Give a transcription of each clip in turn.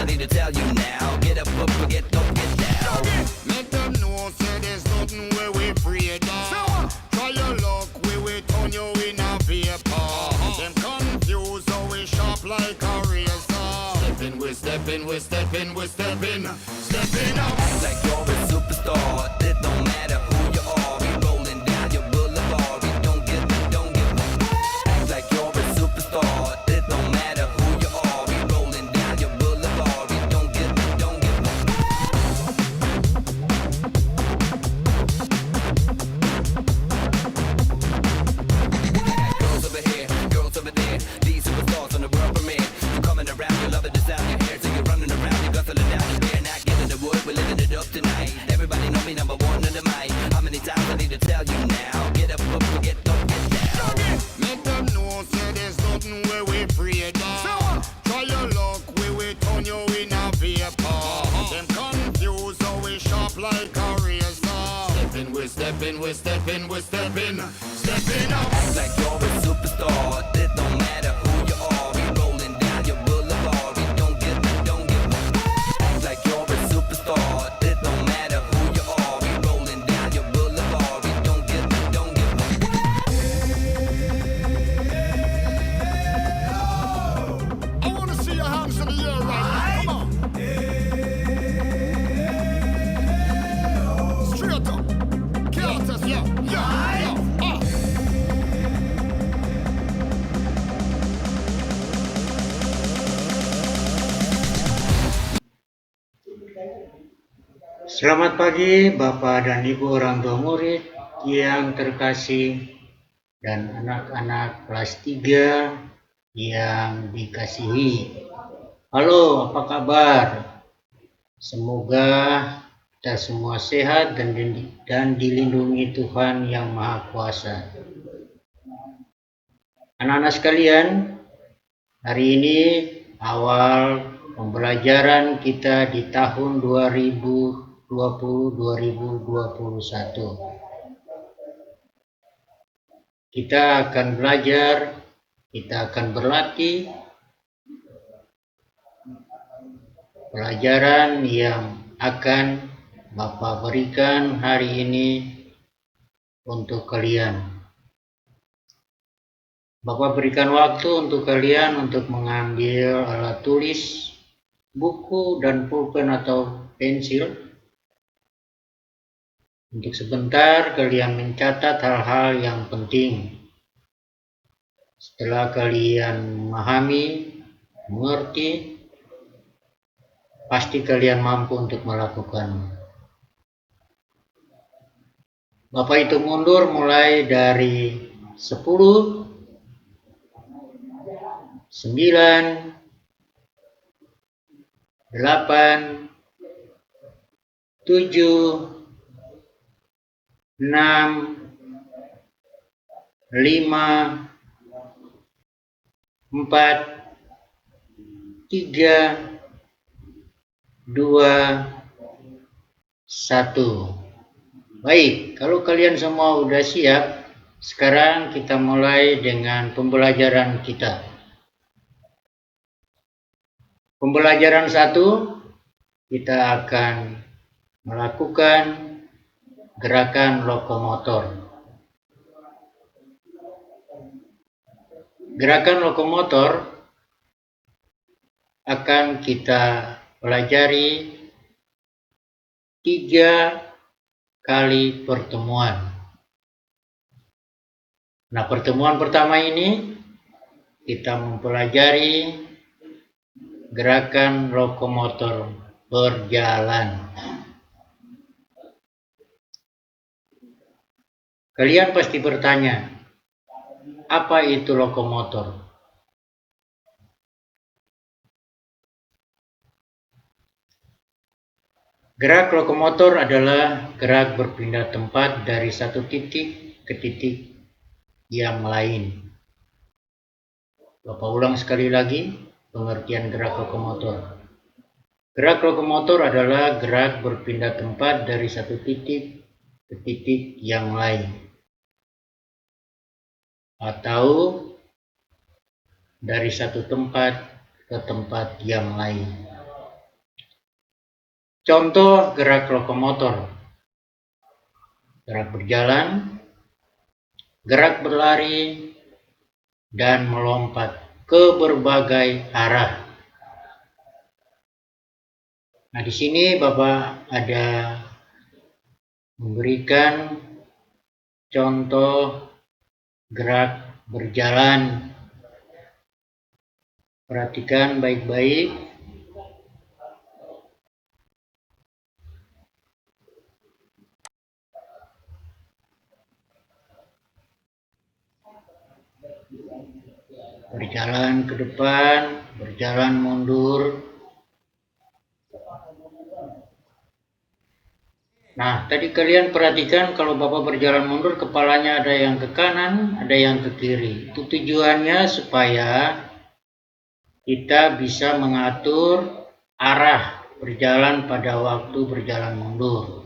need to tell you now. Get up, forget, don't get down. Make them know, say there's nothing where we afraid of. Try your luck, we will turn you in a paper. Them confused, so we sharp like a razor. Stepping, we stepping, we stepping, we stepping. Stepping up. Act like you're a superstar. It don't matter who you are. We rolling down your boulevard. We don't give act like you're a superstar. It don't matter who you are. We rolling down your boulevard. We don't give girls over here, girls over there. These superstars on the world premiere. You coming around, you loving the sound your hair, so you're running around, you hustling down the beer, not giving the wood, we're living it up tonight. Everybody know me number one in the mic. How many times I need to tell you now? Get up, forget, don't get down. Make them know, say there's nothing where we afraid of. Try your luck, we will turn you in a paper. Them confused, so we sharp like a razor. Stepping, we stepping, we stepping, we stepping. Stepping up. Act like you're a superstar. It don't matter who you are. We rolling down your boulevard. We don't give act like you're a superstar. It don't matter who you are. We rolling down your boulevard. We don't give I wanna see your hands in the air right now. Come on. Straight up. Chaos, yeah, yeah, yeah. Selamat pagi Bapak dan Ibu orang tua murid yang terkasih dan anak-anak kelas 3 yang dikasihi. Halo, apa kabar? Semoga kita semua sehat dan dilindungi Tuhan Yang Maha Kuasa. Anak-anak sekalian, hari ini awal pembelajaran kita di tahun 2020-2021. Kita akan belajar, kita akan berlatih pelajaran yang akan Bapak berikan hari ini untuk kalian. Bapak berikan waktu untuk kalian untuk mengambil alat tulis, buku dan pulpen atau pensil. Untuk sebentar kalian mencatat hal-hal yang penting. Setelah kalian memahami, mengerti, pasti kalian mampu untuk melakukannya. Bapak hitung mundur mulai dari 10, 9, 8, 7, 6, 5, 4, 3, 2, 1. Baik, kalau kalian semua udah siap, sekarang kita mulai dengan pembelajaran kita. Pembelajaran 1, kita akan melakukan gerakan lokomotor. Gerakan lokomotor akan kita pelajari 3 kali pertemuan. Nah, pertemuan pertama ini kita mempelajari gerakan lokomotor berjalan. Kalian pasti bertanya, apa itu lokomotor? Gerak lokomotor adalah gerak berpindah tempat dari satu titik ke titik yang lain. Bapak ulang sekali lagi pengertian gerak lokomotor. Gerak lokomotor adalah gerak berpindah tempat dari satu titik ke titik yang lain, atau dari satu tempat ke tempat yang lain. Contoh gerak lokomotor: gerak berjalan, gerak berlari, dan melompat ke berbagai arah. Nah, di sini Bapak ada memberikan contoh gerak berjalan. Perhatikan baik-baik. Berjalan ke depan, berjalan mundur. Nah, tadi kalian perhatikan kalau Bapak berjalan mundur, kepalanya ada yang ke kanan, ada yang ke kiri. Itu tujuannya supaya kita bisa mengatur arah berjalan pada waktu berjalan mundur.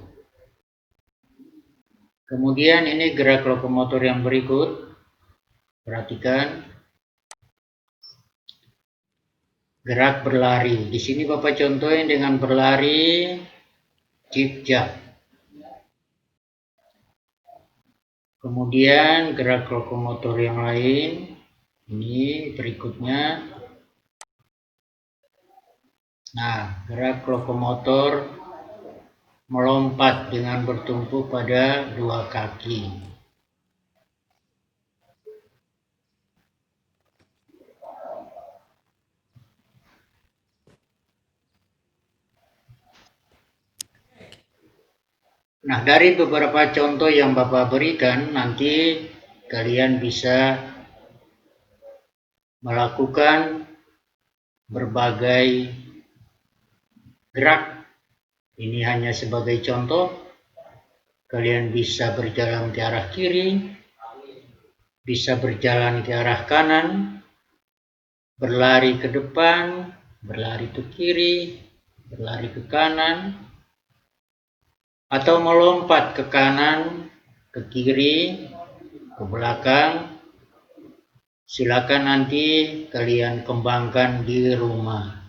Kemudian ini gerak lokomotor yang berikut. Perhatikan. Gerak berlari. Di sini Bapak contohin dengan berlari zigzag. Kemudian gerak lokomotor yang lain. Ini berikutnya. Nah, gerak lokomotor melompat dengan bertumpu pada dua kaki. Nah, dari beberapa contoh yang Bapak berikan, nanti kalian bisa melakukan berbagai gerak. Ini hanya sebagai contoh. Kalian bisa berjalan ke arah kiri, bisa berjalan ke arah kanan, berlari ke depan, berlari ke kiri, berlari ke kanan, atau melompat ke kanan, ke kiri, ke belakang. Silakan nanti kalian kembangkan di rumah.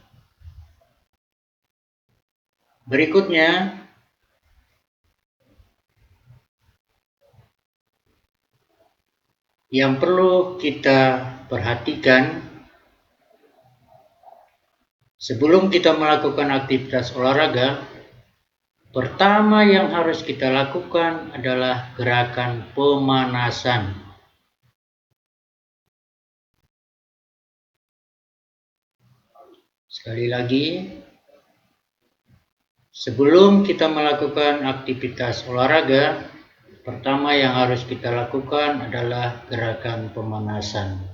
Berikutnya, yang perlu kita perhatikan sebelum kita melakukan aktivitas olahraga, pertama yang harus kita lakukan adalah gerakan pemanasan. Sekali lagi, sebelum kita melakukan aktivitas olahraga, pertama yang harus kita lakukan adalah gerakan pemanasan.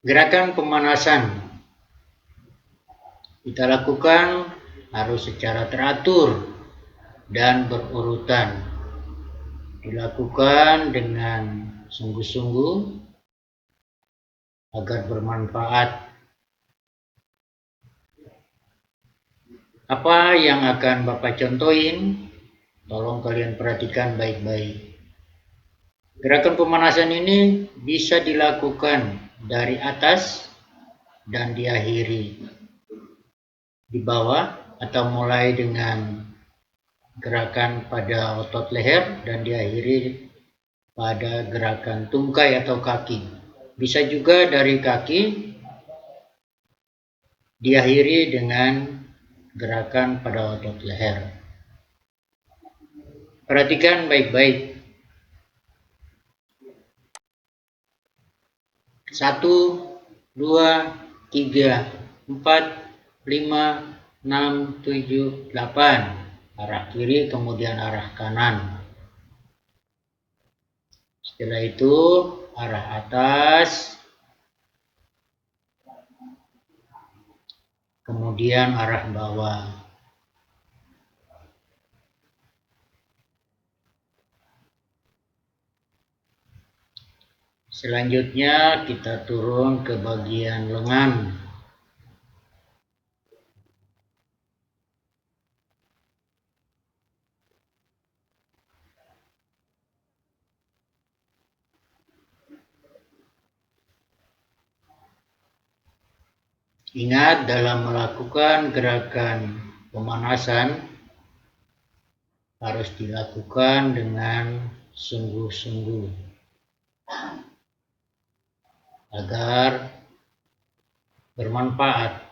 Gerakan pemanasan kita lakukan harus secara teratur dan berurutan. Dilakukan dengan sungguh-sungguh agar bermanfaat. Apa yang akan Bapak contohin? Tolong kalian perhatikan baik-baik. Gerakan pemanasan ini bisa dilakukan dari atas dan diakhiri di bawah, atau mulai dengan gerakan pada otot leher dan diakhiri pada gerakan tungkai atau kaki. Bisa juga dari kaki diakhiri dengan gerakan pada otot leher. Perhatikan baik-baik. 1, 2, 3, 4, 5, 6, 7, 8. Arah kiri kemudian arah kanan. Setelah itu arah atas, kemudian arah bawah. Selanjutnya kita turun ke bagian lengan. Ingat, dalam melakukan gerakan pemanasan harus dilakukan dengan sungguh-sungguh agar bermanfaat.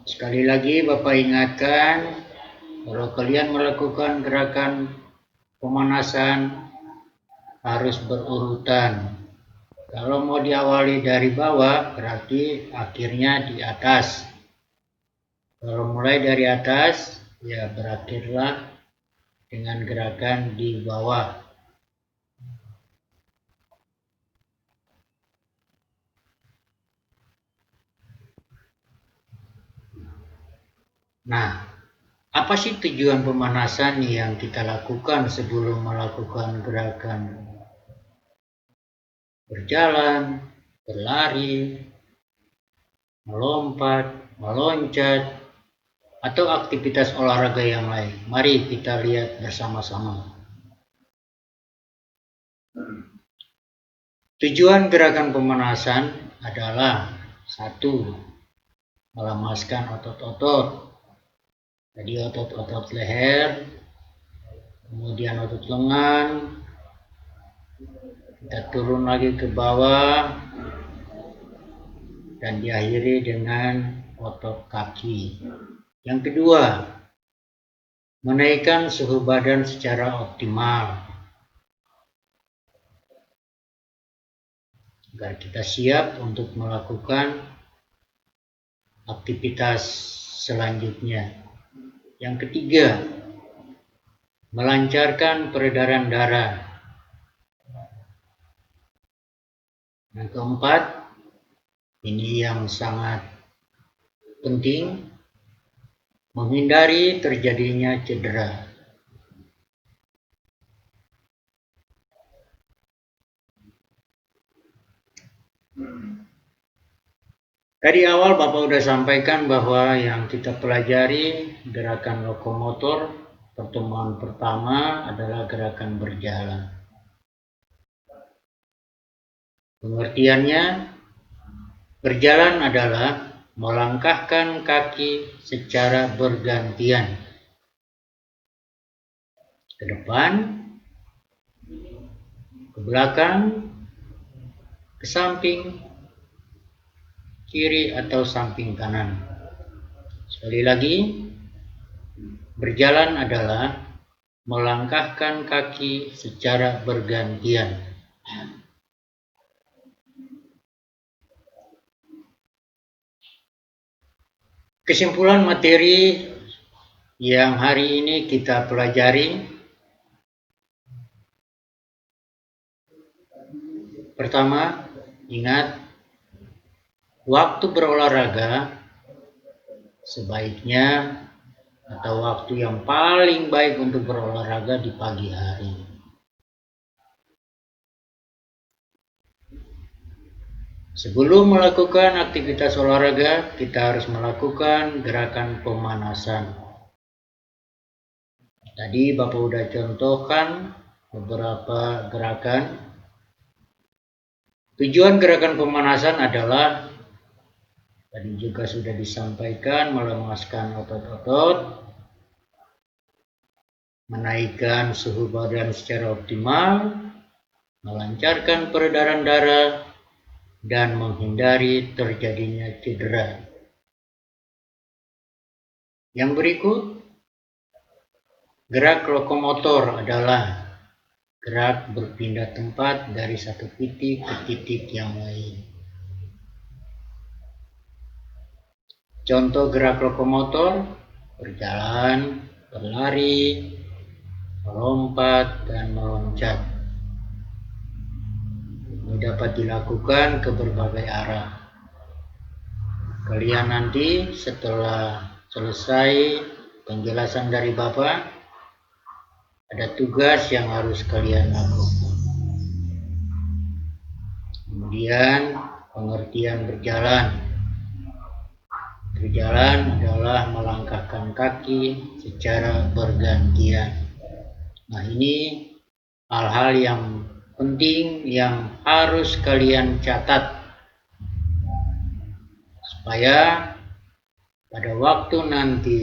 Sekali lagi Bapak ingatkan, kalau kalian melakukan gerakan pemanasan harus berurutan. Kalau mau diawali dari bawah berarti akhirnya di atas. Kalau mulai dari atas ya berakhirlah dengan gerakan di bawah. Nah, apa sih tujuan pemanasan yang kita lakukan sebelum melakukan gerakan berjalan, berlari, melompat, meloncat, atau aktivitas olahraga yang lain? Mari kita lihat bersama-sama. Tujuan gerakan pemanasan adalah 1. Melemaskan otot-otot. Jadi otot-otot leher, kemudian otot lengan, kita turun lagi ke bawah, dan diakhiri dengan otot kaki. Yang kedua, menaikkan suhu badan secara optimal agar kita siap untuk melakukan aktivitas selanjutnya. Yang ketiga, melancarkan peredaran darah. Yang keempat, ini yang sangat penting, menghindari terjadinya cedera. Tadi awal Bapak sudah sampaikan bahwa yang kita pelajari gerakan lokomotor pertemuan pertama adalah gerakan berjalan. Pengertiannya, berjalan adalah melangkahkan kaki secara bergantian ke depan, ke belakang, ke samping, kiri atau samping kanan. Sekali lagi, berjalan adalah melangkahkan kaki secara bergantian. Kesimpulan materi yang hari ini kita pelajari, pertama, ingat, waktu berolahraga sebaiknya atau waktu yang paling baik untuk berolahraga di pagi hari. Sebelum melakukan aktivitas olahraga, kita harus melakukan gerakan pemanasan. Tadi Bapak sudah contohkan beberapa gerakan. Tujuan gerakan pemanasan adalah, tadi juga sudah disampaikan, melemaskan otot-otot, menaikkan suhu badan secara optimal, melancarkan peredaran darah, dan menghindari terjadinya cedera. Yang berikut, gerak lokomotor adalah gerak berpindah tempat dari satu titik ke titik yang lain. Contoh gerak lokomotor, berjalan, berlari, melompat, dan meloncat. Ini dapat dilakukan ke berbagai arah. Kalian nanti setelah selesai penjelasan dari Bapak, ada tugas yang harus kalian lakukan. Kemudian pengertian berjalan. Berjalan adalah melangkahkan kaki secara bergantian. Nah, ini hal-hal yang penting yang harus kalian catat supaya pada waktu nanti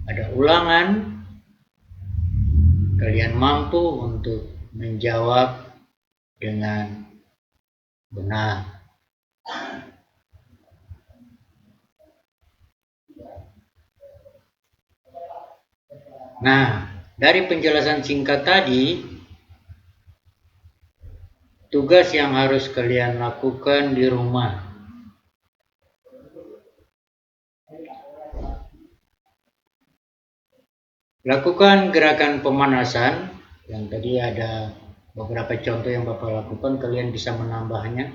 ada ulangan kalian mampu untuk menjawab dengan benar. Nah, dari penjelasan singkat tadi, tugas yang harus kalian lakukan di rumah. Lakukan gerakan pemanasan, yang tadi ada beberapa contoh yang Bapak lakukan, kalian bisa menambahnya.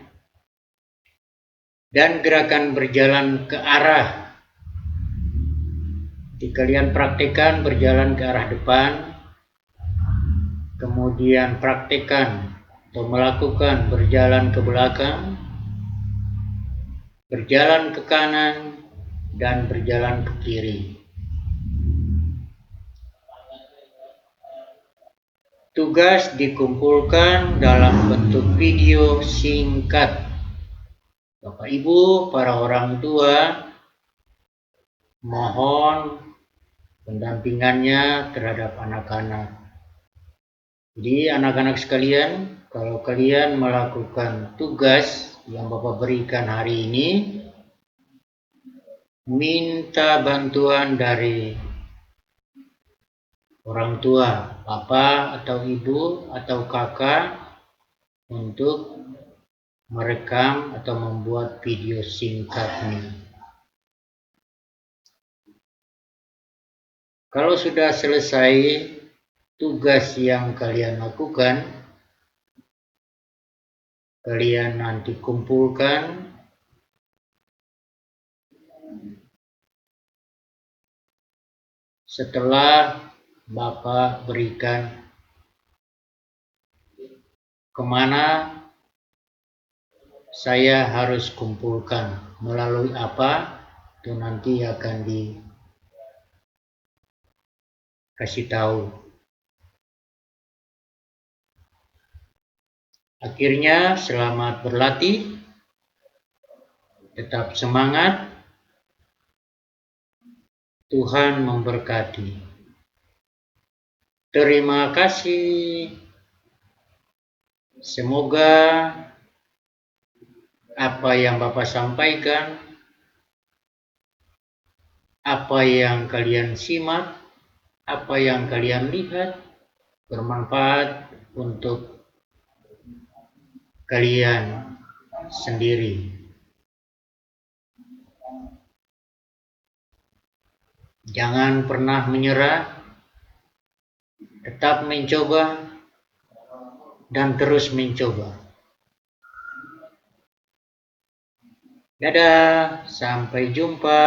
Dan gerakan berjalan ke arah. Jadi kalian praktekkan berjalan ke arah depan, kemudian praktekkan atau melakukan berjalan ke belakang, berjalan ke kanan, dan berjalan ke kiri. Tugas dikumpulkan dalam bentuk video singkat. Bapak Ibu, para orang tua, mohon pendampingannya terhadap anak-anak. Jadi anak-anak sekalian, kalau kalian melakukan tugas yang Bapak berikan hari ini, minta bantuan dari orang tua, Bapak atau Ibu atau Kakak untuk merekam atau membuat video singkatnya. Kalau sudah selesai tugas yang kalian lakukan, kalian nanti kumpulkan setelah Bapak berikan kemana saya harus kumpulkan, melalui apa, itu nanti akan dikasih tahu. Akhirnya selamat berlatih, tetap semangat, Tuhan memberkati. Terima kasih. Semoga apa yang Bapak sampaikan, apa yang kalian simak, apa yang kalian lihat bermanfaat untuk kalian sendiri. Jangan pernah menyerah, tetap mencoba dan terus mencoba. Dadah, sampai jumpa.